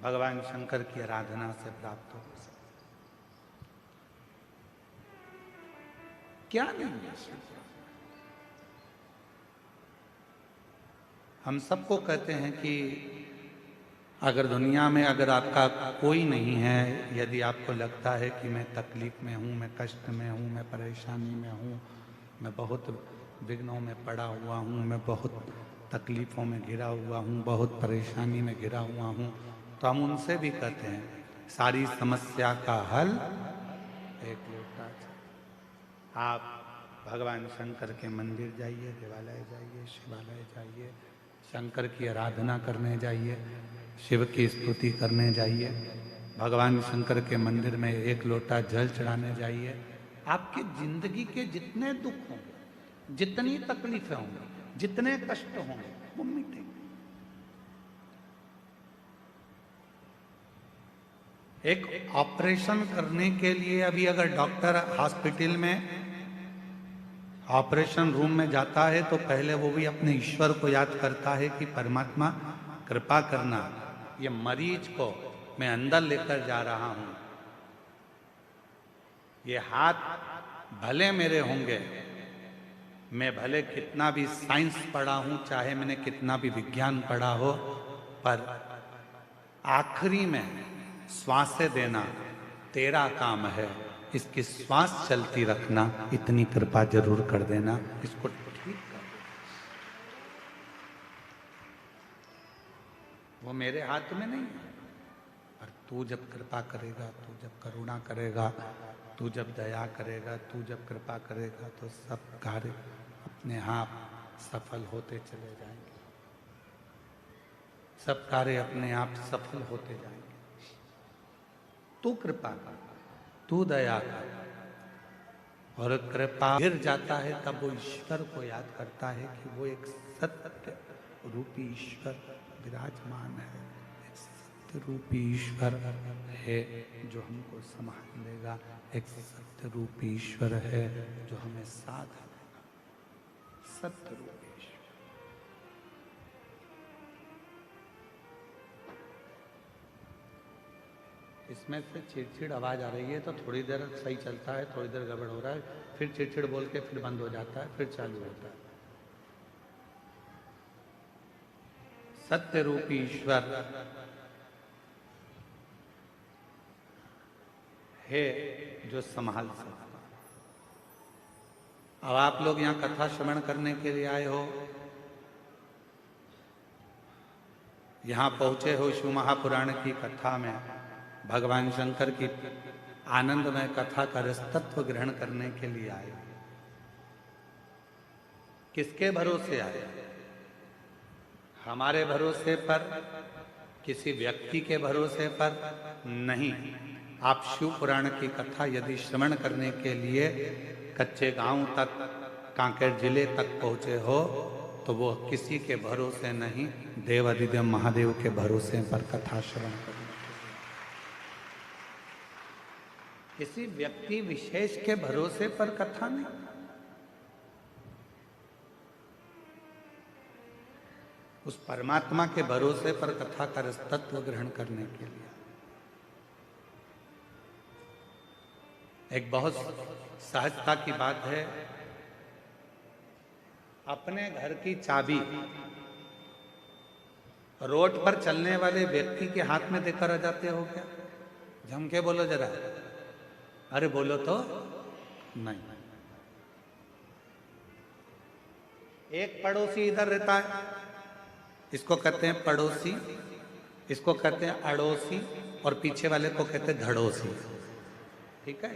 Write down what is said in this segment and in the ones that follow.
भगवान शंकर की आराधना से प्राप्त हो सकता। क्या नहीं है हम सबको कहते हैं कि अगर दुनिया में अगर आपका कोई नहीं है, यदि आपको लगता है कि मैं तकलीफ में हूँ, मैं कष्ट में हूँ, मैं परेशानी में हूँ, मैं बहुत विघ्नों में पड़ा हुआ हूँ, मैं बहुत तकलीफ़ों में घिरा हुआ हूँ, बहुत परेशानी में घिरा हुआ हूँ, तो हम उनसे भी कहते हैं सारी समस्या का हल एक लोटा चाय। आप भगवान शंकर के मंदिर जाइए, देवालय जाइए, शिवालय जाइए, शंकर की आराधना करने जाइए, शिव की स्तुति करने जाइए, भगवान शंकर के मंदिर में एक लोटा जल चढ़ाने जाइए। आपकी जिंदगी के जितने दुख होंगे, जितनी तकलीफें होंगी, जितने कष्ट होंगे, वो मिटेंगे। एक ऑपरेशन करने के लिए अभी अगर डॉक्टर हॉस्पिटल में ऑपरेशन रूम में जाता है तो पहले वो भी अपने ईश्वर को याद करता है कि परमात्मा कृपा करना, ये मरीज को मैं अंदर लेकर जा रहा हूं, ये हाथ भले मेरे होंगे, मैं भले कितना भी साइंस पढ़ा हूं, चाहे मैंने कितना भी विज्ञान पढ़ा हो, पर आखिरी में श्वासें देना तेरा काम है, इसकी श्वास चलती रखना, इतनी कृपा जरूर कर देना, इसको ठीक कर देना। वो मेरे हाथ में नहीं है, पर तू जब कृपा करेगा, तू जब करुणा करेगा, तू जब दया करेगा, तू जब कृपा करेगा, तो सब कार्य अपने आप सफल होते चले जाएंगे, सब कार्य अपने आप सफल होते जाएंगे। तू कृपा कर, तू दया कर, और कृपा गिर जाता है तब वो ईश्वर को याद करता है कि वो एक सत्य रूपी ईश्वर विराजमान है, एक सत्य रूपी ईश्वर है जो हमको संभाल लेगा, एक सत्य रूपी ईश्वर है जो हमें साथ देगा, सत्य रूपी ईश्वर। इसमें से चिड़चिड़ आवाज आ रही है तो थोड़ी देर सही चलता है, थोड़ी देर गड़बड़ हो रहा है, फिर चिड़चिड़ बोल के फिर बंद हो जाता है, फिर चालू होता है। सत्य रूपी ईश्वर है जो संभाल सकता। अब आप लोग यहाँ कथा श्रवण करने के लिए आए हो, यहाँ पहुंचे हो शिव महापुराण की कथा में, भगवान शंकर की आनंदमय कथा का रसतत्व ग्रहण करने के लिए आए। किसके भरोसे आए? हमारे भरोसे पर, किसी व्यक्ति के भरोसे पर नहीं। आप शिव पुराण की कथा यदि श्रवण करने के लिए कच्चे गांव तक, कांकेर जिले तक पहुंचे हो, तो वो किसी के भरोसे नहीं, देवाधिदेव महादेव के भरोसे पर कथा श्रवण करने, किसी व्यक्ति विशेष के भरोसे पर कथा नहीं। उस परमात्मा के भरोसे पर कथा का रसतत्व ग्रहण करने के लिए। एक बहुत सहजता की बात है, अपने घर की चाबी रोड पर चलने वाले व्यक्ति के हाथ में देकर आ जाते हो क्या? जम के बोलो जरा, अरे बोलो तो नहीं। एक पड़ोसी इधर रहता है, इसको कहते हैं पड़ोसी, इसको कहते हैं अड़ोसी, और पीछे वाले को कहते हैं धड़ोसी, ठीक है?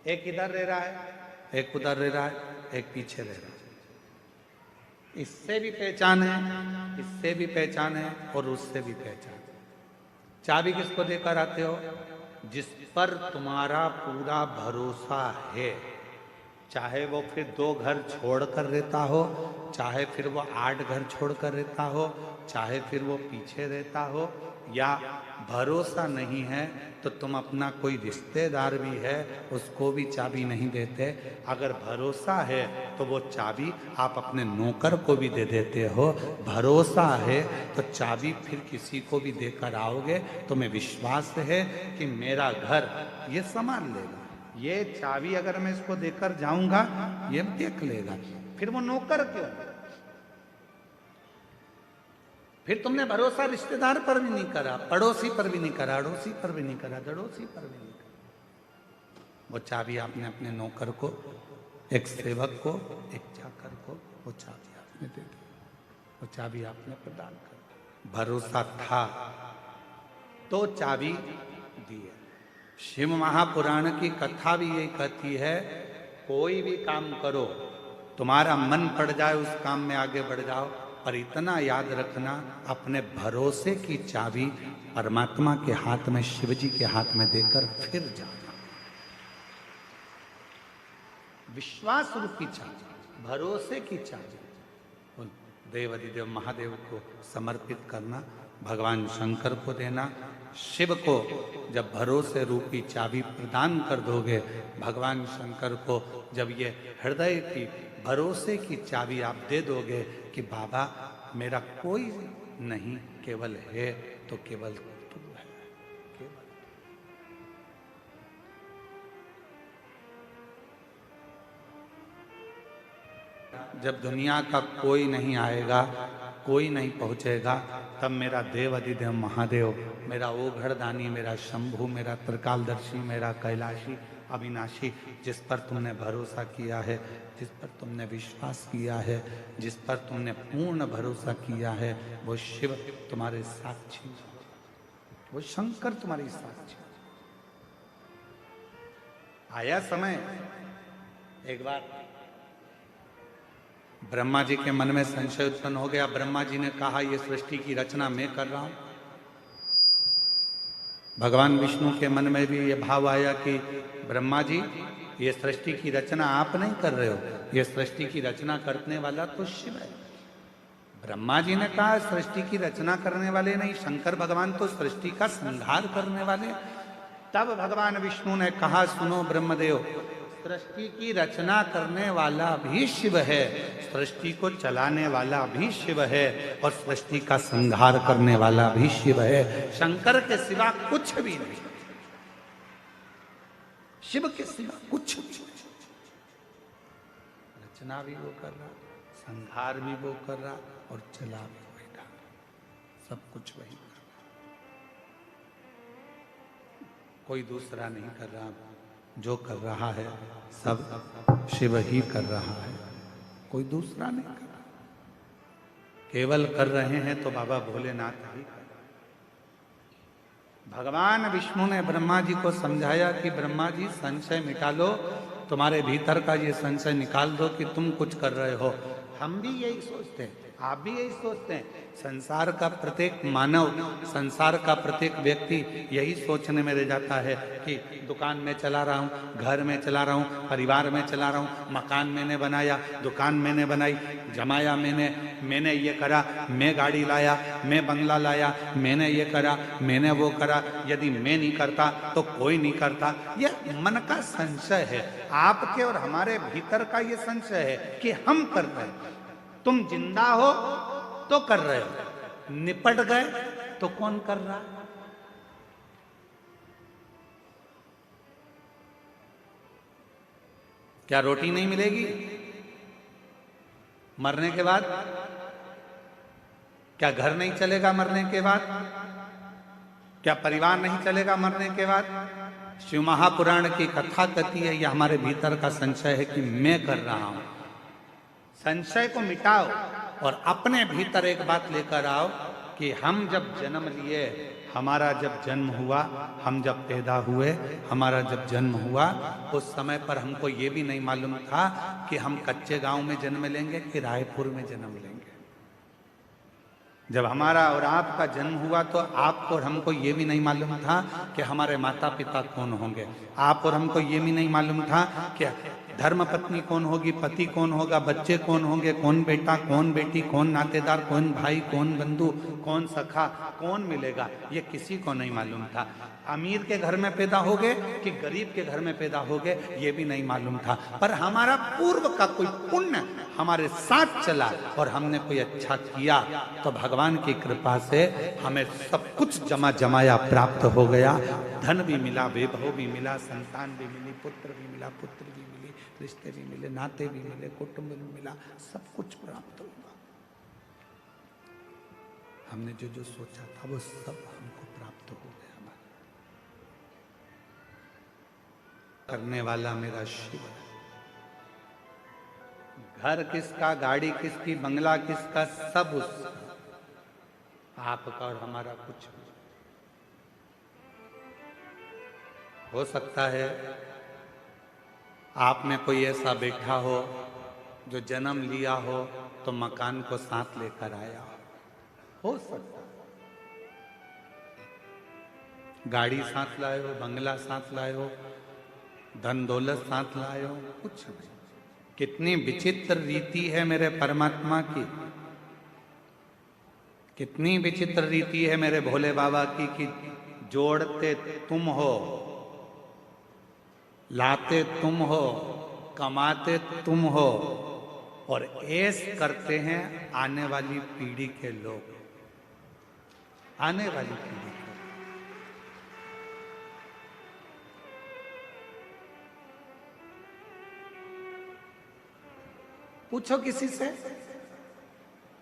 एक इधर रह रहा है, एक उधर रह रहा है, एक पीछे रह रहा है। इससे भी पहचान है, इससे भी पहचान है, और उससे भी पहचान। चाबी किसको देकर आते हो? जिस पर तुम्हारा पूरा भरोसा है, चाहे वो फिर 2 घर छोड़ कर रहता हो, चाहे फिर वो 8 घर छोड़ कर रहता हो, चाहे फिर वो पीछे रहता हो, या भरोसा नहीं है तो तुम अपना कोई रिश्तेदार भी है उसको भी चाबी नहीं देते। अगर भरोसा है तो वो चाबी आप अपने नौकर को भी दे देते हो। भरोसा है तो चाबी फिर किसी को भी देकर आओगे, तुम्हें विश्वास है कि मेरा घर ये संभाल लेगा। ये चाबी अगर मैं इसको देकर जाऊंगा ये देख लेगा। फिर वो नौकर क्यों? फिर तुमने भरोसा रिश्तेदार पर भी नहीं करा, पड़ोसी पर भी नहीं करा, अड़ोसी पर भी नहीं करा, दड़ोसी पर भी नहीं करा। वो चाबी आपने अपने नौकर को, एक सेवक को, एक चाकर को वो चाबी आपने दे दी, वो चाबी आपने प्रदान कर दी। भरोसा था तो चाबी दी है। शिव महापुराण की कथा भी ये कहती है, कोई भी काम करो, तुम्हारा मन पड़ जाए उस काम में आगे बढ़ जाओ, पर इतना याद रखना अपने भरोसे की चाबी परमात्मा के हाथ में, शिव जी के हाथ में देकर फिर जाना। विश्वास रूपी चाबी, भरोसे की चाबी देवाधिदेव महादेव को समर्पित करना, भगवान शंकर को देना। शिव को जब भरोसे रूपी चाबी प्रदान कर दोगे, भगवान शंकर को जब ये हृदय की भरोसे की चाबी आप दे दोगे कि बाबा मेरा कोई नहीं केवल है तो केवल तू है, केवल। जब दुनिया का कोई नहीं आएगा, कोई नहीं पहुंचेगा, तब मेरा देव अधिदेव महादेव, मेरा ओघड़दानी, मेरा शंभु, मेरा त्रिकालदर्शी, मेरा कैलाशी अविनाशी, जिस पर तुमने भरोसा किया है, जिस पर तुमने विश्वास किया है, जिस पर तुमने पूर्ण भरोसा किया है, वो शिव तुम्हारे साक्षी, वो शंकर तुम्हारी साक्षी। आया समय, एक बार ब्रह्मा जी के मन में संशय उत्पन्न हो गया। ब्रह्मा जी ने कहा ये सृष्टि की रचना मैं कर रहा हूं। भगवान विष्णु के मन में भी ये भाव आया कि ब्रह्मा जी ये सृष्टि की रचना आप नहीं कर रहे हो, ये सृष्टि की रचना करने वाला तो शिव है। ब्रह्मा जी ने कहा सृष्टि की रचना करने वाले नहीं, शंकर भगवान तो सृष्टि का संहार करने वाले। तब भगवान विष्णु ने कहा सुनो ब्रह्मदेव, सृष्टि की रचना करने वाला भी शिव है, सृष्टि को चलाने वाला भी शिव है, और सृष्टि का संहार करने वाला भी शिव है। शंकर के सिवा कुछ भी नहीं, शिव के सिवा कुछ भी नहीं। रचना भी वो कर रहा, संहार भी वो कर रहा, और चला भी वही रहा, सब कुछ वही कर रहा, कोई दूसरा नहीं कर रहा। जो कर रहा है सब शिव ही कर रहा है, कोई दूसरा नहीं कर रहा। केवल कर रहे हैं तो बाबा भोलेनाथ ही कर। भगवान विष्णु ने ब्रह्मा जी को समझाया कि ब्रह्मा जी संशय मिटा लो, तुम्हारे भीतर का ये संशय निकाल दो कि तुम कुछ कर रहे हो। हम भी यही सोचते हैं, आप भी यही सोचते हैं। संसार का प्रत्येक मानव, संसार का प्रत्येक व्यक्ति यही सोचने में रह जाता है कि दुकान में चला रहा हूँ, घर में चला रहा हूँ, परिवार में चला रहा हूँ, मकान मैंने बनाया, दुकान मैंने बनाई, जमाया मैंने ये करा, मैं गाड़ी लाया, मैं बंगला लाया, मैंने ये करा, मैंने वो करा। यदि मैं नहीं करता तो कोई नहीं करता। यह मन का संशय है, आपके और हमारे भीतर का ये संशय है कि हम कर रहे हैं। तुम जिंदा हो तो कर रहे हो, निपट गए तो कौन कर रहा? क्या रोटी नहीं मिलेगी मरने के बाद? क्या घर नहीं चलेगा मरने के बाद? क्या परिवार नहीं चलेगा मरने के बाद? शिव महापुराण की कथा कहती है यह हमारे भीतर का संशय है कि मैं कर रहा हूं। संशय को मिटाओ और अपने भीतर एक बात लेकर आओ कि हम जब जन्म लिए, हमारा जब जन्म हुआ, हम जब पैदा हुए, हमारा जब जन्म हुआ, उस समय पर हमको ये भी नहीं मालूम था कि हम कच्चे गांव में जन्म लेंगे कि रायपुर में जन्म लेंगे। जब हमारा और आपका जन्म हुआ तो आपको और हमको ये भी नहीं मालूम था कि हमारे माता पिता कौन होंगे। आप और हमको ये भी नहीं मालूम था कि धर्म पत्नी कौन होगी, पति कौन होगा, बच्चे कौन होंगे, कौन बेटा कौन बेटी, कौन नातेदार, कौन भाई, कौन बंधु, कौन सखा, कौन मिलेगा, ये किसी को नहीं मालूम था। अमीर के घर में पैदा हो गए कि गरीब के घर में पैदा हो गए ये भी नहीं मालूम था। पर हमारा पूर्व का कोई पुण्य हमारे साथ चला और हमने कोई अच्छा किया तो भगवान की कृपा से हमें सब कुछ जमाया प्राप्त हो गया। धन भी मिला, वैभव भी मिला, संतान भी मिली, पुत्र भी मिला, पुत्र भी मिली, रिश्ते भी मिले, नाते भी मिले, कुटुंब भी मिला, सब कुछ प्राप्त हुआ। हमने जो जो सोचा था वो सब हमको प्राप्त हो गया। करने वाला मेरा शिव है। घर किसका, गाड़ी किसकी, बंगला किसका, सब उसका, आपका और हमारा कुछ नहीं। हो सकता है आप में कोई ऐसा बैठा हो जो जन्म लिया हो तो मकान को साथ लेकर आया हो सकता है। गाड़ी साथ लाए हो, बंगला साथ लाए हो, धन दौलत साथ लाए हो, कुछ नहीं। कितनी विचित्र रीति है मेरे परमात्मा की, कितनी विचित्र रीति है मेरे भोले बाबा की कि जोड़ते तुम हो, लाते तुम हो, कमाते तुम हो और ऐश करते हैं आने वाली पीढ़ी के लोग, आने वाली पीढ़ी। पूछो किसी से,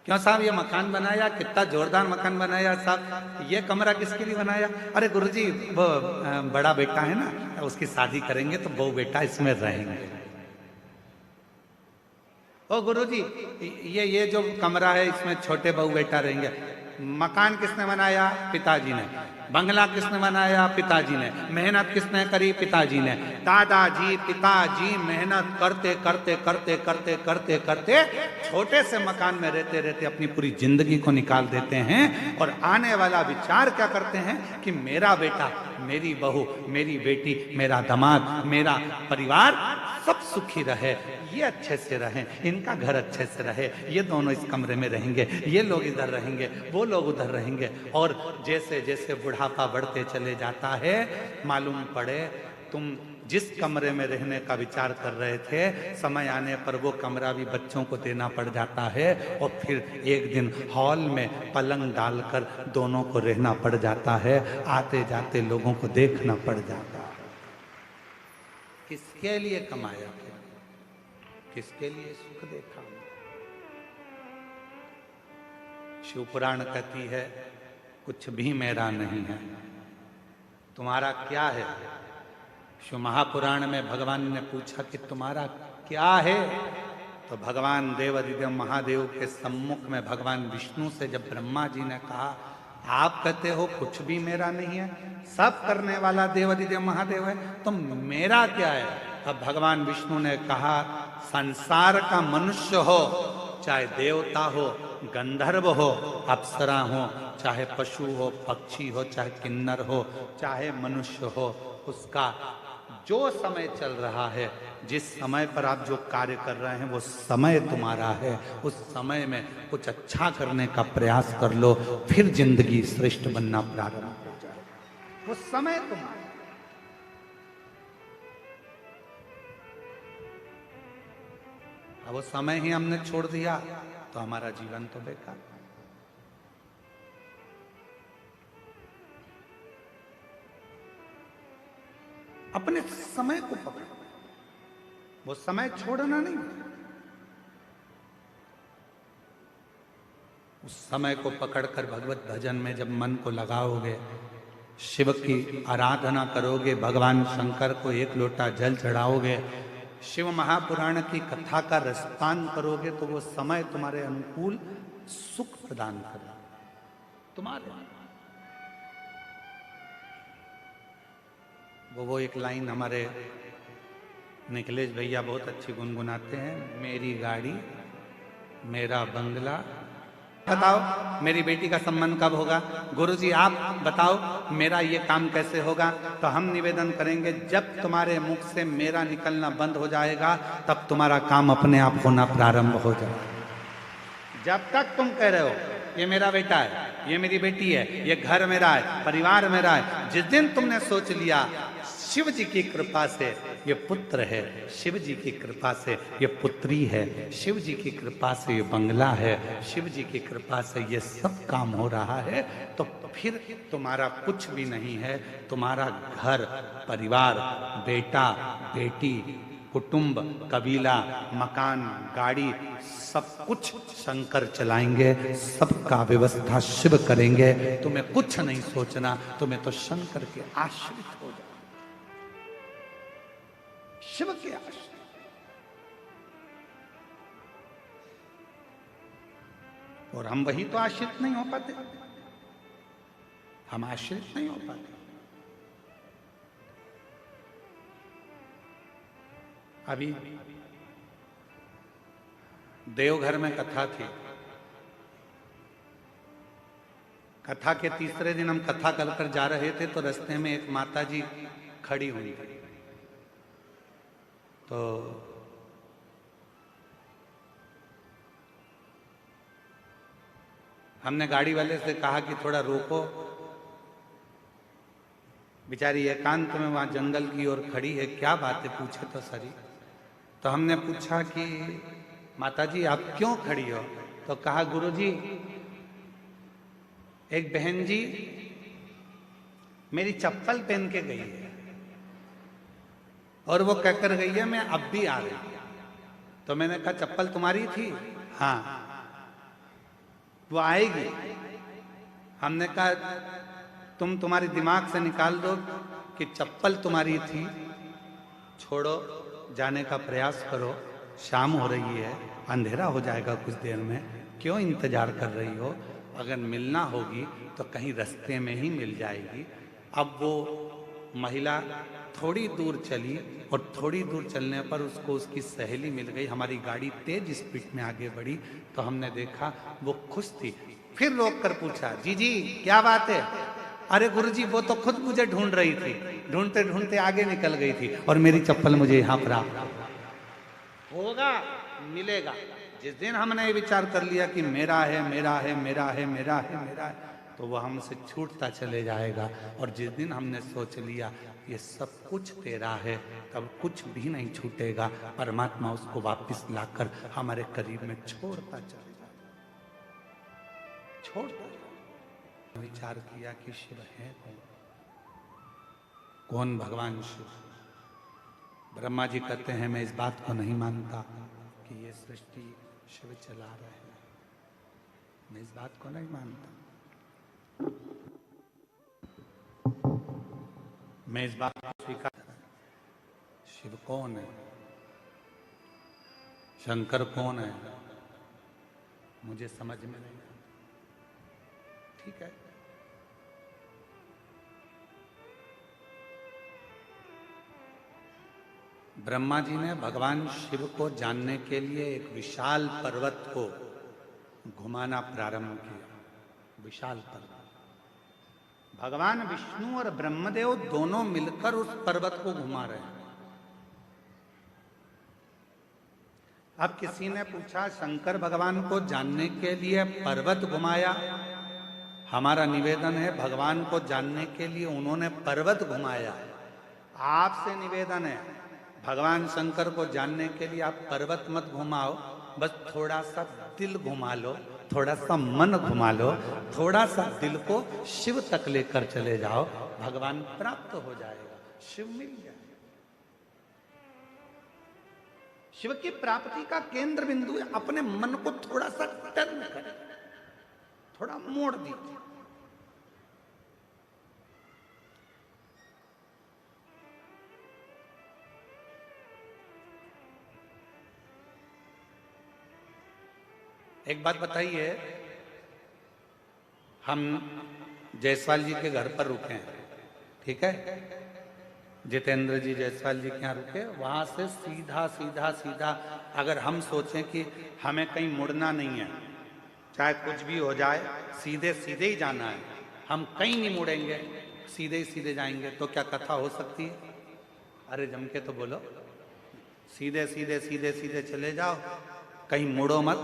क्यों साहब ये मकान बनाया, कितना जोरदार मकान बनाया साहब, ये कमरा किसके लिए बनाया? अरे गुरुजी वो बड़ा बेटा है ना, उसकी शादी करेंगे तो बहू बेटा इसमें रहेंगे। ओ गुरुजी ये जो कमरा है इसमें छोटे बहू बेटा रहेंगे। मकान किसने बनाया? पिताजी ने। बंगला किसने बनाया? पिताजी ने। मेहनत किसने करी? पिताजी ने। दादाजी पिताजी मेहनत करते करते करते करते करते करते छोटे से मकान में रहते रहते अपनी पूरी जिंदगी को निकाल देते हैं और आने वाला विचार क्या करते हैं कि मेरा बेटा, मेरी बहू, मेरी बेटी, मेरा दामाद, मेरा परिवार सब सुखी रहे, ये अच्छे से रहें, इनका घर अच्छे से रहे, ये दोनों इस कमरे में रहेंगे, ये लोग इधर रहेंगे, वो लोग उधर रहेंगे। और जैसे जैसे बुढ़ापा बढ़ते चले जाता है, मालूम पड़े तुम जिस कमरे में रहने का विचार कर रहे थे, समय आने पर वो कमरा भी बच्चों को देना पड़ जाता है और फिर एक दिन हॉल में पलंग डालकर दोनों को रहना पड़ जाता है, आते जाते लोगों को देखना पड़ जाता है। किसके लिए कमाया, किसके लिए सुख देखा? शिव पुराण कहती है कुछ भी मेरा नहीं है, तुम्हारा क्या है? शिव महापुराण में भगवान ने पूछा कि तुम्हारा क्या है? तो भगवान देवाधिदेव महादेव के सम्मुख में भगवान विष्णु से जब ब्रह्मा जी ने कहा आप कहते हो कुछ भी मेरा नहीं है, सब करने वाला देवाधिदेव महादेव है, तो मेरा क्या है? अब भगवान विष्णु ने कहा संसार का मनुष्य हो, चाहे देवता हो, गंधर्व हो, अप्सरा हो, चाहे पशु हो, पक्षी हो, चाहे किन्नर हो, चाहे मनुष्य हो, उसका जो समय चल रहा है, जिस समय पर आप जो कार्य कर रहे हैं वो समय तुम्हारा है। उस समय में कुछ अच्छा करने का प्रयास कर लो, फिर जिंदगी श्रेष्ठ बनना प्रारंभ हो जाए। वो समय तुम्हारा। अब वो समय ही हमने छोड़ दिया तो हमारा जीवन तो बेकार। अपने समय को पकड़ो, वो समय छोड़ना नहीं। उस समय को पकड़कर भगवत भजन में जब मन को लगाओगे, शिव की आराधना करोगे, भगवान शंकर को एक लोटा जल चढ़ाओगे, शिव महापुराण की कथा का रसपान करोगे, तो वो समय तुम्हारे अनुकूल सुख प्रदान करेगा तुम्हारे। वो एक लाइन हमारे निखिलेश भैया बहुत अच्छी गुनगुनाते हैं, मेरी गाड़ी, मेरा बंगला, बताओ मेरी बेटी का संबंध कब होगा, गुरुजी आप बताओ मेरा ये काम कैसे होगा। तो हम निवेदन करेंगे जब तुम्हारे मुख से मेरा निकलना बंद हो जाएगा तब तुम्हारा काम अपने आप होना प्रारंभ हो जाएगा। जब तक तुम कह रहे हो ये मेरा बेटा है, ये मेरी बेटी है, ये घर मेरा है, परिवार मेरा है, जिस दिन तुमने सोच लिया शिव जी की कृपा से ये पुत्र है, शिव जी की कृपा से ये पुत्री है, शिव जी की कृपा से ये बंगला है, शिव जी की कृपा से ये सब काम हो रहा है, तो फिर तुम्हारा कुछ भी नहीं है। तुम्हारा घर परिवार, बेटा बेटी, कुटुंब, कबीला, मकान, गाड़ी, सब कुछ शंकर चलाएंगे, सबका व्यवस्था शिव करेंगे। तुम्हें कुछ नहीं सोचना, तुम्हें तो शंकर के आश्रित हो जाना, शिव के आश्रित। और हम वही तो आश्रित नहीं हो पाते, हम आश्रित नहीं हो पाते। अभी देवघर में कथा थी, कथा के तीसरे दिन हम कथा कर जा रहे थे तो रास्ते में एक माता जी खड़ी हुई थी। तो हमने गाड़ी वाले से कहा कि थोड़ा रोको, बेचारी एकांत में वहां जंगल की ओर खड़ी है, क्या बात है पूछे तो सरी। तो हमने पूछा कि माता जी आप क्यों खड़ी हो। तो कहा गुरुजी एक बहन जी मेरी चप्पल पहन के गई है और वो कहकर गई है मैं अब भी आ रही। तो मैंने कहा चप्पल तुम्हारी थी। हाँ। वो आएगी। हमने कहा तुम्हारे दिमाग से निकाल दो कि चप्पल तुम्हारी थी, छोड़ो, जाने का प्रयास करो, शाम हो रही है, अंधेरा हो जाएगा कुछ देर में, क्यों इंतजार कर रही हो, अगर मिलना होगी तो कहीं रास्ते में ही मिल जाएगी। अब वो महिला थोड़ी दूर चली और थोड़ी दूर चलने पर उसको उसकी सहेली मिल गई। हमारी गाड़ी तेज स्पीड में आगे बढ़ी तो हमने देखा वो खुश थी। फिर रोक कर पूछा जी जी क्या बात है। अरे गुरुजी वो तो खुद मुझे ढूंढ रही थी, ढूंढते ढूंढते आगे निकल गई थी और मेरी चप्पल मुझे यहाँ प्राप्त होगा, मिलेगा। जिस दिन हमने ये विचार कर लिया कि मेरा है मेरा है मेरा है मेरा है मेरा है, तो वह हमसे छूटता चले जाएगा। और जिस दिन हमने सोच लिया ये सब कुछ तेरा है, तब कुछ भी नहीं छूटेगा। परमात्मा उसको वापस लाकर हमारे करीब में छोड़ता चले जाएगा, छोड़ता। विचार किया कि शिव है कौन, कौन भगवान शिव। ब्रह्मा जी कहते हैं मैं इस बात को नहीं मानता कि ये सृष्टि शिव चला रहे हैं, मैं इस बात को नहीं मानता, मैं इस बात को स्वीकार। शिव कौन है, शंकर कौन है, मुझे समझ में नहीं आता। ठीक है, ब्रह्मा जी ने भगवान शिव को जानने के लिए एक विशाल पर्वत को घुमाना प्रारंभ किया। विशाल पर्वत, भगवान विष्णु और ब्रह्मदेव दोनों मिलकर उस पर्वत को घुमा रहे हैं। अब किसी ने पूछा शंकर भगवान को जानने के लिए पर्वत घुमाया। हमारा निवेदन है भगवान को जानने के लिए उन्होंने पर्वत घुमाया। आपसे निवेदन है भगवान शंकर को जानने के लिए आप पर्वत मत घुमाओ, बस थोड़ा सा दिल घुमा लो, थोड़ा सा मन घुमा लो, थोड़ा सा दिल को शिव तक लेकर चले जाओ, भगवान प्राप्त हो जाएगा, शिव मिल जाएगा। शिव की प्राप्ति का केंद्र बिंदु है अपने मन को थोड़ा सा टर्न करें, थोड़ा मोड़ दीजिए। एक बात बताइए, हम जायसवाल जी के घर पर रुके हैं, ठीक है, जितेंद्र जी जायसवाल जी के यहाँ रुके, वहां से सीधा सीधा सीधा अगर हम सोचें कि हमें कहीं मुड़ना नहीं है, चाहे कुछ भी हो जाए, सीधे सीधे ही जाना है, हम कहीं नहीं मुड़ेंगे, सीधे ही सीधे जाएंगे। तो क्या कथा हो सकती है? अरे जम के तो बोलो, सीधे सीधे सीधे सीधे चले जाओ, कहीं मुड़ो मत।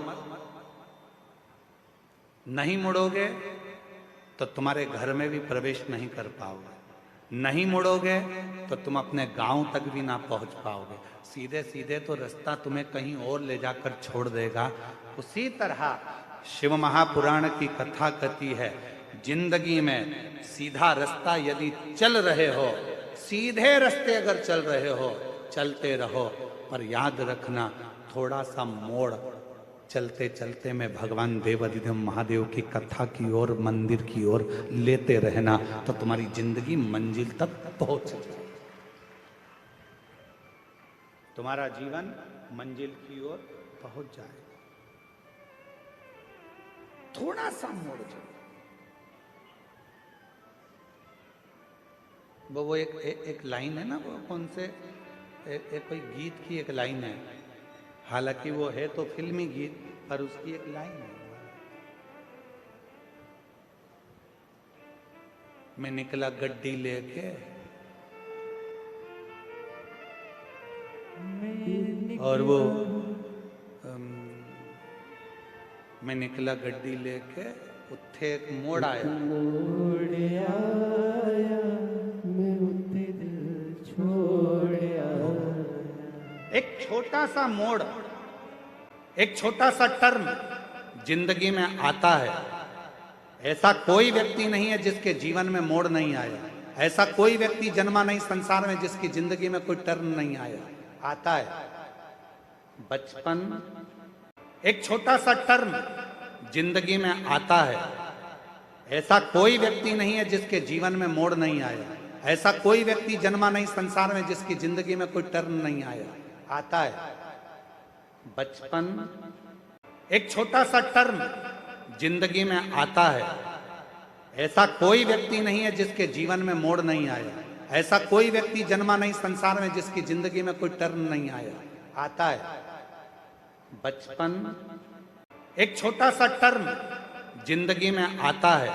नहीं मुड़ोगे तो तुम्हारे घर में भी प्रवेश नहीं कर पाओगे, नहीं मुड़ोगे तो तुम अपने गांव तक भी ना पहुंच पाओगे। सीधे सीधे तो रास्ता तुम्हें कहीं और ले जाकर छोड़ देगा। उसी तरह शिव महापुराण की कथा कहती है, जिंदगी में सीधा रास्ता यदि चल रहे हो, सीधे रास्ते अगर चल रहे हो, चलते रहो, पर याद रखना थोड़ा सा मोड़ चलते चलते में भगवान देवाधिदेव महादेव की कथा की ओर, मंदिर की ओर लेते रहना, तो तुम्हारी जिंदगी मंजिल तक पहुंच जाए, तुम्हारा जीवन मंजिल की ओर पहुंच जाए। थोड़ा सा मोड़ चलो। वो एक लाइन है ना, वो कौन से एक कोई गीत की एक लाइन है, हालांकि वो है तो फिल्मी गीत, पर उसकी एक लाइन है, मैं निकला गड्डी लेके, और वो मैं निकला गड्डी लेके, उत्थे एक मोड़ आया, मैं उत्ते दिल छोड़ आया। एक छोटा सा मोड़, एक छोटा सा टर्न जिंदगी में आता है। ऐसा कोई व्यक्ति नहीं है जिसके जीवन में मोड़ नहीं आया, ऐसा कोई व्यक्ति जन्मा नहीं संसार में जिसकी जिंदगी में कोई टर्न नहीं आया। आता है बचपन, एक छोटा सा टर्न जिंदगी में आता है। ऐसा कोई व्यक्ति नहीं है जिसके जीवन में मोड़ नहीं आया, ऐसा कोई व्यक्ति जन्मा नहीं संसार में जिसकी जिंदगी में कोई टर्न नहीं आया। आता है बचपन, एक छोटा सा टर्न जिंदगी में आता है। ऐसा कोई व्यक्ति नहीं है जिसके जीवन में मोड़ नहीं आया, ऐसा कोई व्यक्ति जन्मा नहीं संसार में जिसकी जिंदगी में कोई टर्न नहीं आया। आता है बचपन, एक छोटा सा टर्न जिंदगी में आता है।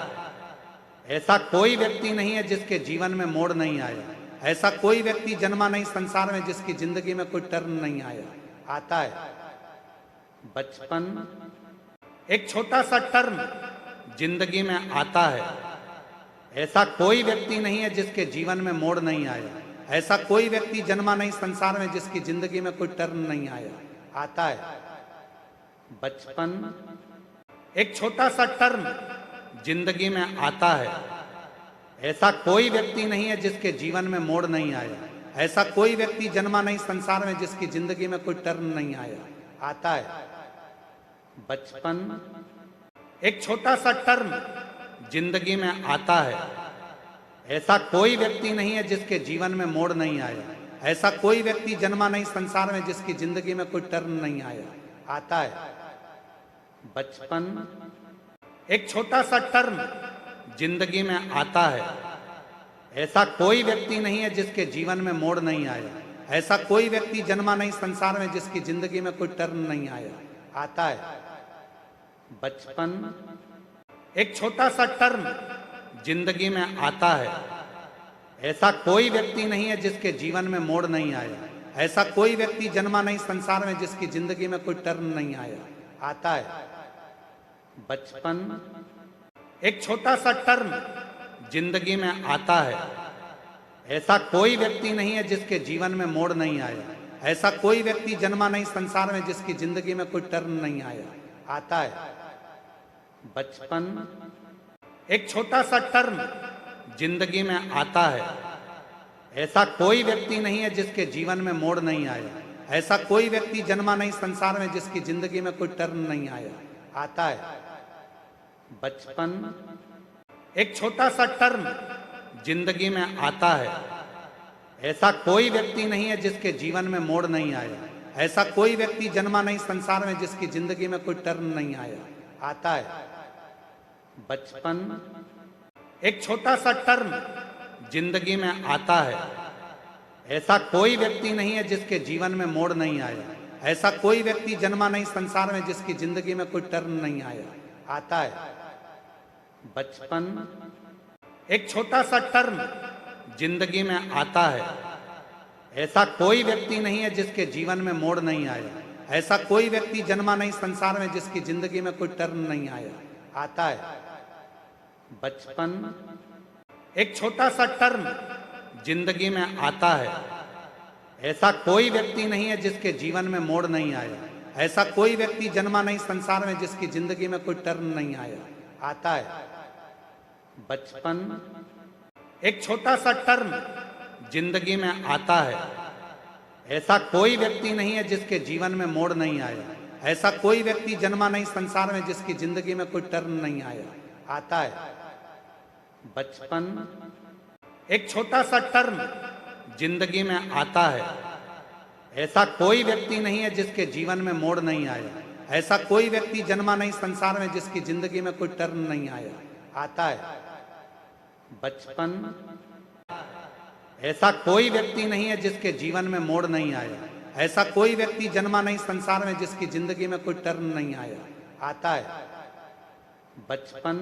ऐसा कोई व्यक्ति नहीं है जिसके जीवन में मोड़ नहीं आया, ऐसा कोई व्यक्ति जन्मा नहीं संसार में जिसकी जिंदगी में कोई टर्न नहीं आया। आता है बचपन, एक छोटा सा टर्न जिंदगी में आता है। ऐसा कोई व्यक्ति नहीं है जिसके जीवन में मोड़ नहीं आया, ऐसा कोई व्यक्ति जन्मा नहीं संसार में जिसकी जिंदगी में कोई टर्न नहीं आया। आता है बचपन, एक छोटा सा टर्न जिंदगी में आता है। ऐसा कोई व्यक्ति नहीं है जिसके जीवन में मोड़ नहीं आया, ऐसा कोई व्यक्ति जन्मा नहीं संसार में जिसकी जिंदगी में कोई टर्न नहीं आया। आता है बचपन, एक छोटा सा टर्न जिंदगी में आता है। ऐसा कोई व्यक्ति नहीं है जिसके जीवन में मोड़ नहीं आया, ऐसा कोई व्यक्ति जन्मा नहीं संसार में जिसकी जिंदगी में कोई टर्न नहीं आया। आता है बचपन, एक छोटा सा टर्न जिंदगी में आता है। ऐसा कोई व्यक्ति नहीं है जिसके जीवन में मोड़ नहीं आया, ऐसा कोई व्यक्ति जन्मा नहीं संसार में जिसकी जिंदगी में कोई टर्न नहीं आया। आता है बचपन, एक छोटा सा टर्न जिंदगी में आता है। ऐसा कोई व्यक्ति नहीं है जिसके जीवन में मोड़ नहीं आया, ऐसा कोई व्यक्ति जन्मा नहीं संसार में जिसकी जिंदगी में कोई टर्न नहीं आया। आता है बचपन, एक छोटा सा टर्न जिंदगी में आता है। ऐसा कोई व्यक्ति नहीं है जिसके जीवन में मोड़ नहीं आया, ऐसा कोई व्यक्ति जन्मा नहीं संसार में जिसकी जिंदगी में कोई टर्न नहीं आया। आता है बचपन, एक छोटा सा टर्न जिंदगी में आता है। ऐसा कोई व्यक्ति नहीं है जिसके जीवन में मोड़ नहीं आया, ऐसा कोई व्यक्ति जन्मा नहीं संसार में जिसकी जिंदगी में कोई टर्न नहीं आया। आता है बचपन, एक छोटा सा टर्न जिंदगी में आता है। ऐसा कोई व्यक्ति नहीं है जिसके जीवन में मोड़ नहीं आया, ऐसा कोई व्यक्ति जन्मा नहीं संसार में जिसकी जिंदगी में कोई टर्न नहीं आया। आता है बचपन, एक छोटा सा टर्न जिंदगी में आता है। ऐसा कोई व्यक्ति नहीं है जिसके जीवन में मोड़ नहीं आया, ऐसा कोई व्यक्ति जन्मा नहीं संसार में जिसकी जिंदगी में कोई टर्न नहीं आया। आता है बचपन। एक छोटा सा टर्म जिंदगी में आता है। ऐसा कोई व्यक्ति नहीं है जिसके जीवन में मोड़ नहीं आया। ऐसा कोई व्यक्ति जन्मा नहीं संसार में जिसकी जिंदगी में कोई टर्न नहीं आया। आता है बचपन। एक छोटा सा टर्म जिंदगी में आता है। ऐसा कोई व्यक्ति नहीं है जिसके जीवन में मोड़ नहीं आया। ऐसा कोई व्यक्ति जन्मा नहीं संसार में जिसकी जिंदगी में कोई टर्न नहीं आया। आता है बचपन। एक छोटा सा टर्म जिंदगी में आता है। ऐसा कोई व्यक्ति नहीं है जिसके जीवन में मोड़ नहीं आया। ऐसा कोई व्यक्ति जन्मा नहीं संसार में जिसकी जिंदगी में कोई टर्न नहीं आया। आता है बचपन। एक छोटा सा टर्म जिंदगी में आता है। ऐसा कोई व्यक्ति नहीं है जिसके जीवन में मोड़ नहीं आया। ऐसा कोई व्यक्ति जन्मा नहीं संसार में जिसकी जिंदगी में कोई टर्न नहीं आया। आता है बचपन। ऐसा कोई व्यक्ति नहीं है जिसके जीवन में मोड़ नहीं आया। ऐसा कोई व्यक्ति जन्मा नहीं संसार में जिसकी जिंदगी में कोई टर्न नहीं आया। आता है बचपन।